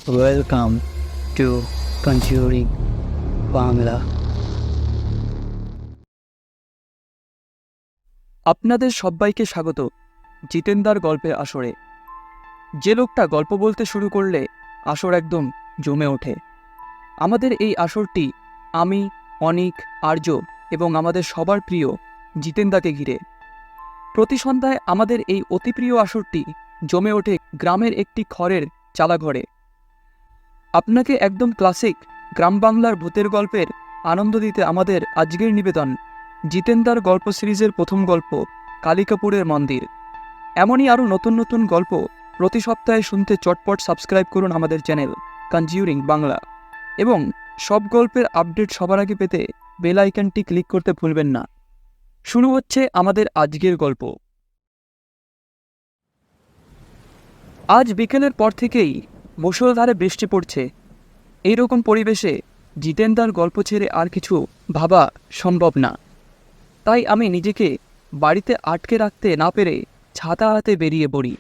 Welcome to conjuring Bangla. আপনাদের সবাইকে স্বাগত জিতেন্দার গল্পের আসরে। যে লোকটা গল্প বলতে শুরু করলে আসর একদম জমে ওঠে। আমাদের এই আসরটি আমি, অনিক, আর্য এবং আমাদের সবার প্রিয় জিতেন্দাকে ঘিরে। প্রতি সন্ধ্যায় আমাদের এই অতি প্রিয় আসরটি জমে ওঠে গ্রামের একটি খড়ের চালাঘরে। আপনাকে একদম ক্লাসিক গ্রাম বাংলার ভূতের গল্পের আনন্দ দিতে আমাদের আজকের নিবেদন জিতেন্দার গল্প সিরিজের প্রথম গল্প কালিকাপুরের মন্দির। এমনই আরও নতুন নতুন গল্প প্রতি সপ্তাহে শুনতে চটপট সাবস্ক্রাইব করুন আমাদের চ্যানেল কনজিউরিং বাংলা, এবং সব গল্পের আপডেট সবার আগে পেতে বেল আইকনটি ক্লিক করতে ভুলবেন না। শুরু হচ্ছে আমাদের আজকের গল্প। আজ বিকেলের পর থেকেই মুষলধারে বৃষ্টি পড়ছে। এইরকম পরিবেশে জিতেন্দার গল্প ছেড়ে আর কিছু ভাবা সম্ভব না। তাই আমি নিজেকে বাড়িতে আটকে রাখতে না পেরে ছাতা হাতে বেরিয়ে পড়ি।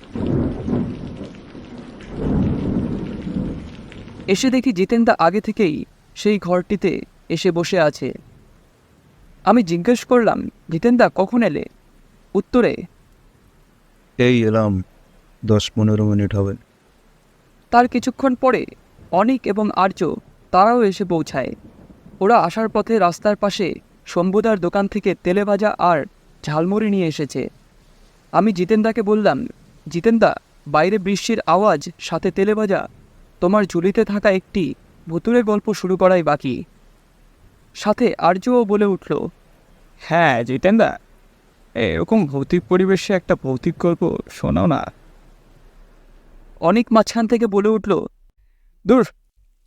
এসে দেখি জিতেন্দা আগে থেকেই সেই ঘরটিতে এসে বসে আছে। আমি জিজ্ঞেস করলাম, জিতেন্দা কখন এলে? উত্তরে, এই এলাম 10-15 মিনিট হবে। তার কিছুক্ষণ পরে অনিক এবং আর্য তারাও এসে পৌঁছায়। ওরা আসার পথে রাস্তার পাশে শম্ভুদার দোকান থেকে তেলে ভাজা আর ঝালমুড়ি নিয়ে এসেছে। আমি জিতেন্দাকে বললাম, জিতেন্দা, বাইরে বৃষ্টির আওয়াজ সাথে তেলে ভাজা, তোমার ঝুলিতে থাকা একটি ভুতুড়ে গল্প শুরু করাই বাকি। সাথে আর্যও বলে উঠল, হ্যাঁ জিতেন্দা, এরকম ভৌতিক পরিবেশে একটা ভৌতিক গল্প শোনাও না। অনেক মাঝখান থেকে বলে উঠল, দূর,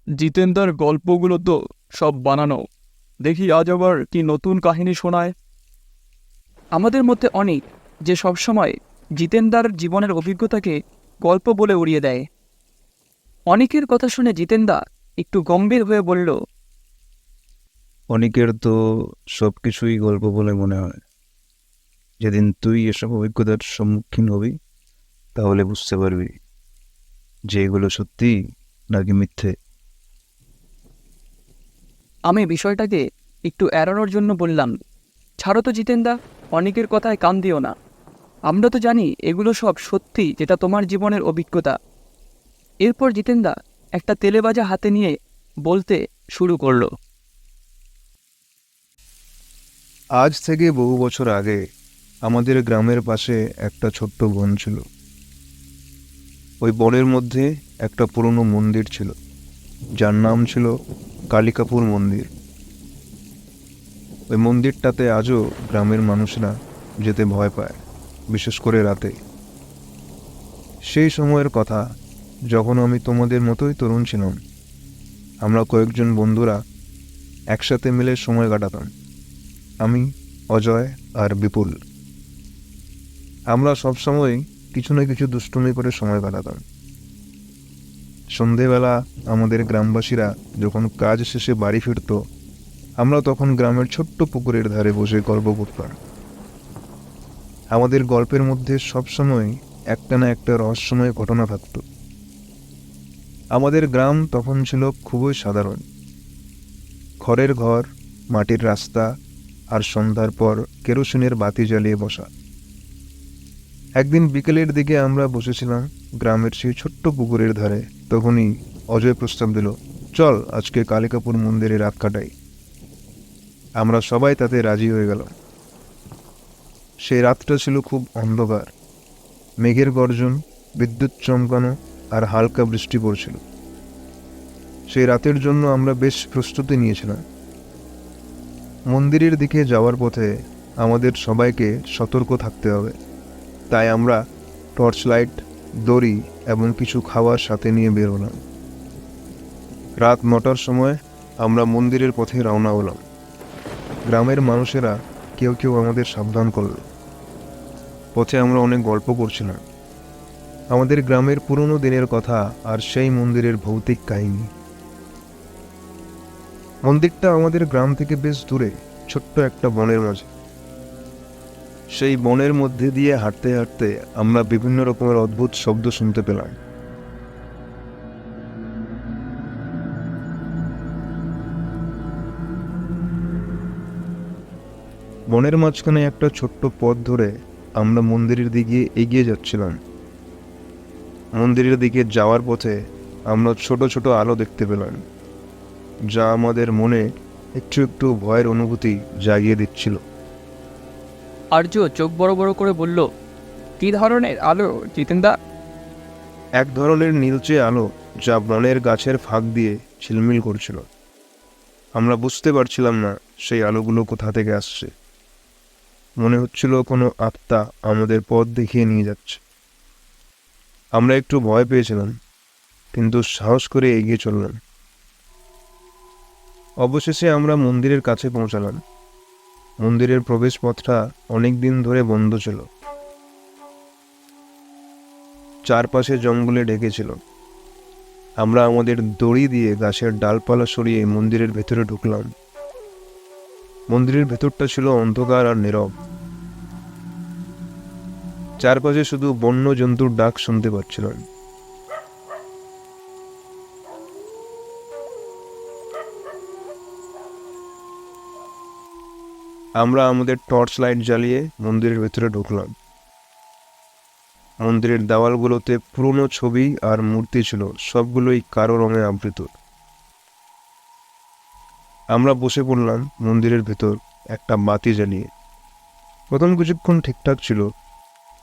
জিতেন্দার গল্পগুলো তো সব বানানো। দেখি আজ আবার কি নতুন কাহিনী শোনায়। আমাদের মধ্যে অনেক যে সবসময় জিতেন্দার জীবনের অভিজ্ঞতাকে গল্প বলে উড়িয়ে দেয়। অনেকের কথা শুনে জিতেন্দা একটু গম্ভীর হয়ে বলল, অনেকের তো সব কিছুই গল্প বলে মনে হয়। যেদিন তুই এসব অভিজ্ঞতার সম্মুখীন হবি তাহলে বুঝতে পারবি যে এগুলো সত্যি নাকি মিথ্যে। আমি বিষয়টাকে একটু এড়ানোর জন্য বললাম, ছাড়ো তো জিতেন্দা, অনেকের কথায় কান দিও না। আমরা তো জানি এগুলো সব সত্যি, যেটা তোমার জীবনের অভিজ্ঞতা। এরপর জিতেন্দা একটা তেলেভাজা হাতে নিয়ে বলতে শুরু করলো, আজ থেকে বহু বছর আগে আমাদের গ্রামের পাশে একটা ছোট্ট বন ছিল। ওই বনের মধ্যে একটা পুরনো মন্দির ছিল, যার নাম ছিল কালিকাপুর মন্দির। ওই মন্দিরটাতে আজও গ্রামের মানুষরা যেতে ভয় পায়, বিশেষ করে রাতে। সেই সময়ের কথা, যখন আমি তোমাদের মতোই তরুণ ছিলাম। আমরা কয়েকজন বন্ধুরা একসাথে মিলে সময় কাটাতাম। আমি, অজয় আর বিপুল। আমরা সবসময় কিছু না কিছু দুষ্টুমি করে সময় কাটাতাম। সন্ধেবেলা আমাদের গ্রামবাসীরা যখন কাজ শেষে বাড়ি ফিরত, আমরা তখন গ্রামের ছোট্ট পুকুরের ধারে বসে গল্প করতাম। আমাদের গল্পের মধ্যে সবসময় একটা না একটা রহস্যময় ঘটনা থাকত। আমাদের গ্রাম তখন ছিল খুবই সাধারণ। খড়ের ঘর, মাটির রাস্তা আর সন্ধ্যার পর কেরোসিনের বাতি জ্বালিয়ে বসা। একদিন বিকেলের দিকে আমরা বসেছিলাম গ্রামের সেই ছোট্ট পুকুরের ধারে। তখনই অজয় প্রস্তাব দিল, চল আজকে কালিকাপুর মন্দিরে রাত কাটাই। আমরা সবাই তাতে রাজি হয়ে গেল। সেই রাতটা ছিল খুব অন্ধকার। মেঘের গর্জন, বিদ্যুৎ চমকানো আর হালকা বৃষ্টি পড়ছিল। সেই রাতের জন্য আমরা বেশ প্রস্তুতি নিয়েছিলাম। মন্দিরের দিকে যাওয়ার পথে আমাদের সবাইকে সতর্ক থাকতে হবে, তাই আমরা টর্চ লাইট, দড়ি এবং কিছু খাবার সাথে নিয়ে বের হলাম। রাত 9টার সময় আমরা মন্দিরের পথে রওনা হলাম। গ্রামের মানুষেরা কেউ কেউ আমাদের সাবধান করল। পথে আমরা অনেক গল্প করছিলাম, আমাদের গ্রামের পুরনো দিনের কথা আর সেই মন্দিরের ভৌতিক কাহিনী। মন্দিরটা আমাদের গ্রাম থেকে বেশ দূরে, ছোট্ট একটা বনের মাঝে। সেই বনের মধ্যে দিয়ে হাঁটতে হাঁটতে আমরা বিভিন্ন রকমের অদ্ভুত শব্দ শুনতে পেলাম। বনের মাঝখানে একটা ছোট্ট পথ ধরে আমরা মন্দিরের দিকে এগিয়ে যাচ্ছিলাম। মন্দিরের দিকে যাওয়ার পথে আমরা ছোট ছোট আলো দেখতে পেলাম, যা আমাদের মনে একটু একটু ভয়ের অনুভূতি জাগিয়ে দিচ্ছিল। আর্য চোখ বড় বড় করে বলল, কী ধরনের আলো জিতেনদা? এক ধরনের নীলচে আলো যা বনের গাছের ফাঁক দিয়ে ঝিলমিল করছিল। আমরা বুঝতে পারছিলাম না সেই আলোগুলো কোথা থেকে আসছে। মনে হচ্ছিল কোনো আত্মা আমাদের পথ দেখিয়ে নিয়ে যাচ্ছে। আমরা একটু ভয় পেয়েছিলাম, কিন্তু সাহস করে এগিয়ে চললাম। অবশেষে আমরা মন্দিরের কাছে পৌঁছালাম। মন্দিরের প্রবেশ পথটা অনেক দিন ধরে বন্ধ ছিল। চারপাশে জঙ্গলে ঢেকেছিল। আমরা আমাদের দড়ি দিয়ে গাছের ডালপালা সরিয়ে মন্দিরের ভেতরে ঢুকলাম। মন্দিরের ভেতরটা ছিল অন্ধকার আর নীরব। চারপাশে শুধু বন্য জন্তুর ডাক শুনতে পাচ্ছিলাম। আমরা আমাদের টর্চ লাইট জ্বালিয়ে মন্দিরের ভেতরে ঢুকলাম। মন্দিরের দেওয়ালগুলোতে পুরনো ছবি আর মূর্তি ছিল, সবগুলোই কালো রঙে আবৃত। আমরা বসে পড়লাম মন্দিরের ভেতর একটা বাতি জ্বালিয়ে। প্রথম কিছুক্ষণ ঠিকঠাক ছিল।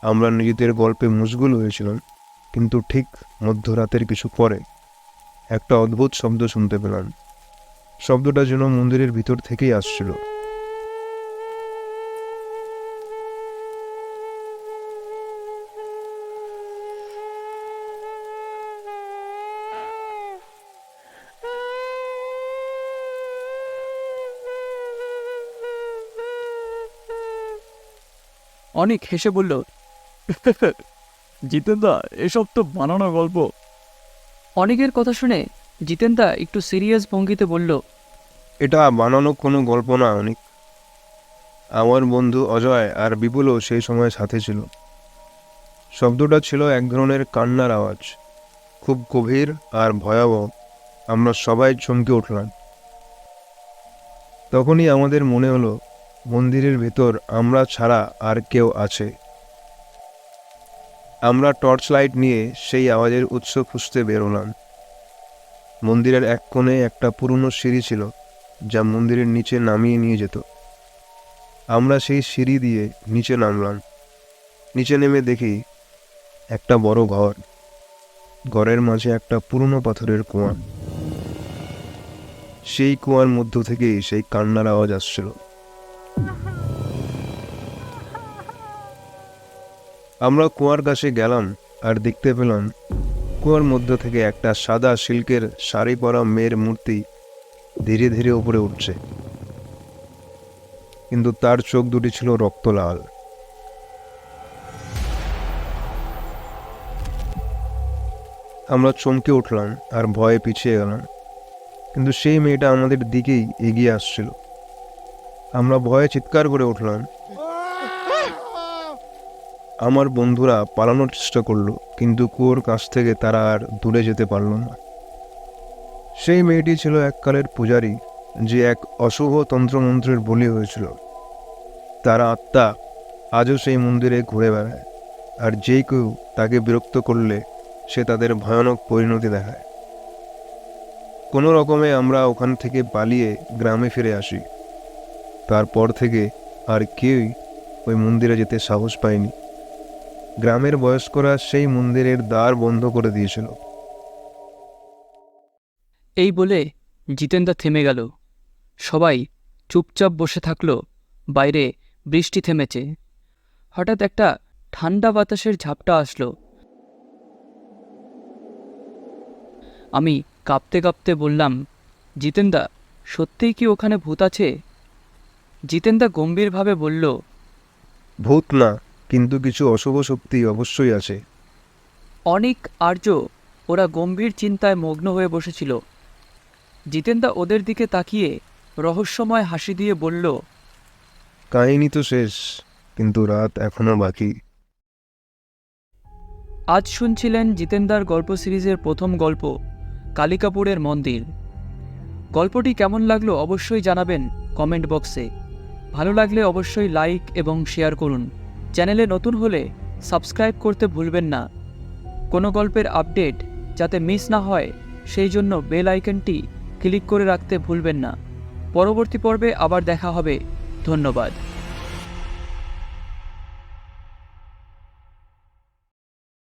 আমরা নিজেদের গল্পে মশগুল হয়েছিলাম, কিন্তু ঠিক মধ্যরাতের কিছু পরে একটা অদ্ভুত শব্দ শুনতে পেলাম। শব্দটা যেন মন্দিরের ভিতর থেকেই আসছিল। অনেক হেসে বলল, জিতেনদা, এসব তো বানানো গল্প। অনেকের কথা শুনে জিতেনদা একটু সিরিয়াস ভঙ্গিতে বলল, এটা বানানো কোনো গল্প না অনেক। আমার বন্ধু অজয় আর বিপুলও সেই সময় সাথে ছিল। শব্দটা ছিল এক ধরনের কান্নার আওয়াজ, খুব গভীর আর ভয়াবহ। আমরা সবাই চমকে উঠলাম। তখনই আমাদের মনে হলো মন্দিরের ভেতর আমরা ছাড়া আর কেউ আছে। আমরা টর্চ লাইট নিয়ে সেই আওয়াজের উৎস খুঁজতে বেরোলাম। মন্দিরের এক কোণে একটা পুরনো সিঁড়ি ছিল, যা মন্দিরের নিচে নামিয়ে নিয়ে যেত। আমরা সেই সিঁড়ি দিয়ে নিচে নামলাম। নিচে নেমে দেখি একটা বড় ঘর। ঘরের মাঝে একটা পুরনো পাথরের কুয়া। সেই কুয়ার মধ্য থেকেই সেই কান্নার আওয়াজ আসছিল। আমরা কুয়ার কাছে গেলাম আর দেখতে পেলাম কুয়ার মধ্য থেকে একটা সাদা সিল্কের শাড়ি পরা মেয়ের মূর্তি ধীরে ধীরে উপরে উঠছে, কিন্তু তার চোখ দুটি ছিল রক্ত লাল। আমরা চমকে উঠলাম আর ভয়ে পিছিয়ে গেলাম, কিন্তু সেই মেয়েটা আমাদের দিকেই এগিয়ে আসছিল। আমরা ভয়ে চিৎকার করে উঠলাম। আমার বন্ধুরা পালানোর চেষ্টা করলো, কিন্তু কুয়োর কাছ থেকে তারা আর দূরে যেতে পারল না। সেই মেয়েটি ছিল এককালের পূজারী, যে এক অশুভ তন্ত্রমন্ত্রের বলি হয়েছিল। তার আত্মা আজও সেই মন্দিরে ঘুরে বেড়ায়, আর যে কেউ তাকে বিরক্ত করলে সে তাদের ভয়ানক পরিণতি দেখায়। কোনো রকমে আমরা ওখান থেকে পালিয়ে গ্রামে ফিরে আসি। তারপর থেকে আর কেউই ওই মন্দিরে যেতে সাহস পায়নি। গ্রামের বয়স্করা সেই মন্দিরের দ্বার বন্ধ করে দিয়েছিল। এই বলে জিতেনদা থেমে গেল। সবাই চুপচাপ বসে থাকলো। বাইরে বৃষ্টি থেমেছে। হঠাৎ একটা ঠান্ডা বাতাসের ঝাপটা আসলো। আমি কাঁপতে কাঁপতে বললাম, জিতেনদা, সত্যিই কি ওখানে ভূত আছে? জিতেনদা গম্ভীরভাবে বলল, ভূত না, কিন্তু কিছু অশুভ শক্তি অবশ্যই আছে। অনেক আর্য ওরা গম্ভীর চিন্তায় মগ্ন হয়ে বসেছিল। জিতেনদা ওদের দিকে তাকিয়ে রহস্যময় হাসি দিয়ে বলল, কাহিনী তো শেষ, কিন্তু রাত এখনো বাকি। আজ শুনছিলেন জিতেনদার গল্প সিরিজের প্রথম গল্প, কালিকাপুরের মন্দির। গল্পটি কেমন লাগলো অবশ্যই জানাবেন কমেন্ট বক্সে। ভালো লাগলে অবশ্যই লাইক এবং শেয়ার করুন। চ্যানেলে নতুন হলে সাবস্ক্রাইব করতে ভুলবেন না। কোনো গল্পের আপডেট যাতে মিস না হয় সেই জন্য বেল আইকনটি ক্লিক করে রাখতে ভুলবেন না। পরবর্তী পর্বে আবার দেখা হবে। ধন্যবাদ।